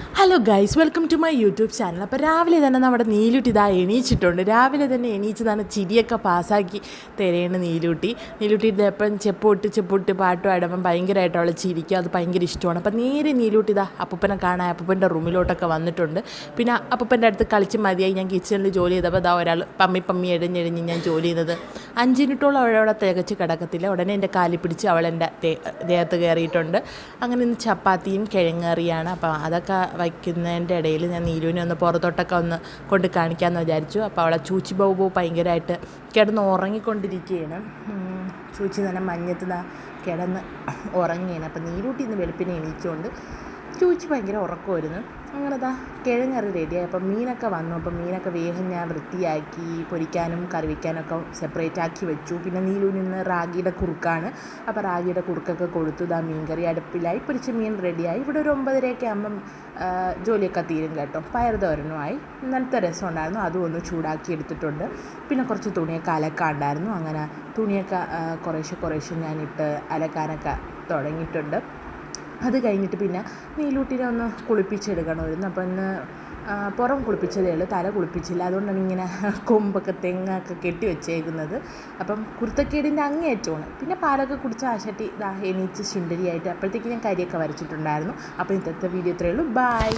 Hello guys, welcome to my YouTube channel. അപ്പോൾ രാവിലെ തന്നെ നമ്മുടെ നീലൂട്ടി ഇതാ എണീച്ചിട്ടുണ്ട്. രാവിലെ തന്നെ എണീച്ചതാണ്, ചിരിയൊക്കെ പാസ്സാക്കി തരേണ് നീലൂട്ടി ഇതെപ്പം ചെപ്പൊട്ട് പാട്ടും ആടുമ്പം ഭയങ്കരമായിട്ട് അവൾ ചിരിക്കും. അത് ഭയങ്കര ഇഷ്ടമാണ്. അപ്പോൾ നേരെ നീലൂട്ടി ഇതാ അപ്പൂപ്പനെ കാണാൻ അപ്പൂപ്പൻ്റെ റൂമിലോട്ടൊക്കെ വന്നിട്ടുണ്ട്. പിന്നെ അപ്പൂപ്പൻ്റെ അടുത്ത് കളിച്ച് മതിയായി ഞാൻ കിച്ചണിൽ ജോലി ചെയ്തപ്പോൾ ഇതാ ഒരാൾ പമ്മി എഴഞ്ഞെഴിഞ്ഞ് ഞാൻ ജോലി ചെയ്യുന്നത് 5 മിനിറ്റോളം അവളവിടെ തികച്ച് കിടക്കത്തില്ല. ഉടനെ എൻ്റെ കാലിൽ പിടിച്ച് അവളെൻ്റെ ദേഹത്ത് കയറിയിട്ടുണ്ട്. അങ്ങനെ ഇന്ന് ചപ്പാത്തിയും കിഴങ്ങറിയാണ്. അപ്പോൾ അതൊക്കെ വയ്ക്കുന്നതിൻ്റെ ഇടയിൽ ഞാൻ നീലുവിനെ ഒന്ന് പുറത്തോട്ടൊക്കെ ഒന്ന് കൊണ്ട് കാണിക്കാമെന്ന് വിചാരിച്ചു. അപ്പോൾ അവളെ ചൂച്ചി ബൗബു ഭയങ്കരമായിട്ട് കിടന്ന് ഉറങ്ങിക്കൊണ്ടിരിക്കുകയാണ്. ചൂച്ചി തന്നെ മഞ്ഞത്ത് കിടന്ന് ഉറങ്ങിയാണ്. അപ്പോൾ നീലൂട്ടി ഇന്ന് വെളുപ്പിനെ എണീച്ചുകൊണ്ട് ചൂച്ചി ഭയങ്കര ഉറക്കമായിരുന്നു. അങ്ങനെ കിഴങ്ങറി റെഡിയായി. അപ്പം മീനൊക്കെ വന്നു. അപ്പം മീനൊക്കെ വേഗം ഞാൻ വൃത്തിയാക്കി പൊരിക്കാനും കറി വയ്ക്കാനൊക്കെ സെപ്പറേറ്റ് ആക്കി വെച്ചു. പിന്നെ നീലൂനിന്ന് റാഗിയുടെ കുറുക്കാണ്. അപ്പോൾ റാഗിയുടെ കുറുക്കൊക്കെ കൊടുത്തു. മീൻകറി അടുപ്പിലായി, പൊരിച്ച മീൻ റെഡിയായി. ഇവിടെ ഒരു 9:30 ആകുമ്പം ജോലിയൊക്കെ തീരും കേട്ടോ. പയർ തോരനുമായി. ഇന്നലത്തെ രസം ഉണ്ടായിരുന്നു, അതും ഒന്ന് ചൂടാക്കി എടുത്തിട്ടുണ്ട്. പിന്നെ കുറച്ച് തുണിയൊക്കെ അലക്കാണ്ടായിരുന്നു. അങ്ങനെ തുണിയൊക്കെ കുറേശ്ശെ ഞാനിട്ട് അലക്കാനൊക്കെ തുടങ്ങിയിട്ടുണ്ട്. അത് കഴിഞ്ഞിട്ട് പിന്നെ നീലൂട്ടിനെ ഒന്ന് കുളിപ്പിച്ചെടുക്കണമായിരുന്നു. അപ്പോൾ ഇന്ന് പുറം കുളിപ്പിച്ചതേ ഉള്ളൂ, തല കുളിപ്പിച്ചില്ല. അതുകൊണ്ടാണ് ഇങ്ങനെ കൊമ്പൊക്കെ തെങ്ങൊക്കെ കെട്ടി വെച്ചേക്കുന്നത്. അപ്പം കുരുത്തക്കേടിൻ്റെ അങ്ങേയറ്റമാണ്. പിന്നെ പാലൊക്കെ കുടിച്ച് ആശട്ടി എണീച്ച് ശുണ്ടരിയായിട്ട് അപ്പോഴത്തേക്ക് ഞാൻ കരിയൊക്കെ വരച്ചിട്ടുണ്ടായിരുന്നു. അപ്പോൾ ഇന്നത്തെ വീഡിയോ ഇത്രയേ ഉള്ളൂ. ബൈ.